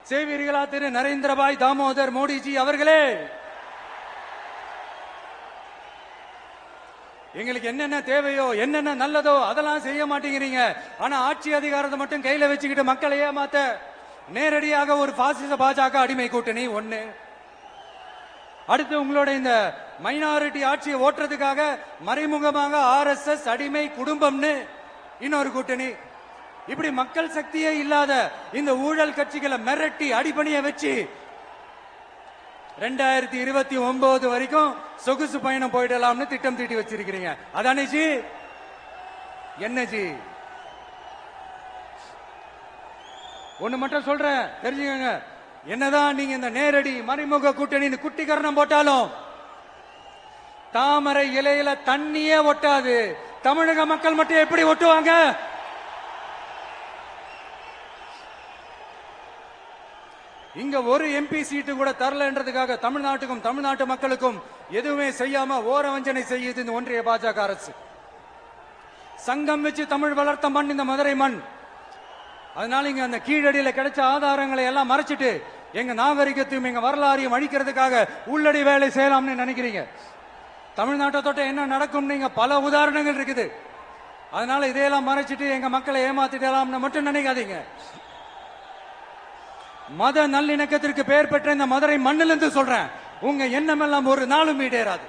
செய்வீர்களா திரு நரேந்திரபாய் தாமோதர் மோடிஜி அவர்களே? எங்களுக்கு என்னென்ன தேவையோ என்னென்ன நல்லதோ அதெல்லாம் செய்ய மாட்டேங்கிறீங்க. ஆனா ஆட்சி அதிகாரத்தை மட்டும் கையில வச்சுக்கிட்டு மக்களை ஏமாத்த நேரடியாக ஒரு பாசிச பாஜக அடிமை கூட்டணி ஒண்ணு. அடுத்து உங்களோட இந்த மைனாரிட்டி ஆட்சியை ஓட்டுறதுக்காக மறைமுகமாக RSS அடிமை குடும்பம்னு இன்னொரு கூட்டணி. இப்படி மக்கள் சக்தியே இல்லாத இந்த ஊழல் கட்சிகளை மிரட்டி அடிபணிய வச்சு 2029 வரைக்கும் சொகுசு பயணம் போயிடலாம்னு திட்டம் தீட்டி வச்சிருக்கிறீங்க. அதானே ஜி? என்ன ஜி? ஒண்ணு மட்டும் சொல்றேன், தெரிஞ்சுக்கங்க. என்னதான் நீங்க இந்த நேரடி மறைமுக கூட்டணி குட்டிகரணம் போட்டாலும் தாமரை இலையில தண்ணியே ஒட்டாது. தமிழக மக்கள் மட்டும் எப்படி ஒட்டுவாங்க? இங்க ஒரு MP சீட்டு கூட தரலன்றதுக்காக தமிழ்நாட்டுக்கும் தமிழ்நாட்டு மக்களுக்கும் எதுவுமே செய்யாம ஓரவஞ்சனை செய்யுது இந்த ஒன்றிய பாஜக அரசு. சங்கம் வச்சு தமிழ் வளர்த்த மண் இந்த மதுரை மண். அதனால இங்க அந்த கீழடியில கிடைச்ச ஆதாரங்களை எல்லாம் மறைச்சிட்டு எங்க நாகரிகத்தையும் எங்க வரலாறையும் அழிக்கிறதுக்காக உள்ளடி வேலை செய்யலாம்னு நினைக்கிறீங்க. தமிழ்நாட்டை தொட்ட என்ன நடக்கும் நீங்க பல உதாரணங்கள் இருக்குது. அதனால இதையெல்லாம் மறைச்சிட்டு எங்க மக்களை ஏமாத்திடலாம்னு மட்டும் நினைக்காதீங்க. மத நல்லிணக்கத்திற்கு பெயர் பெற்ற இந்த மதுரை மண்ணிலிருந்து சொல்றேன், உங்க எண்ணம் எல்லாம் ஒரு நாளும் ஈடேறாது.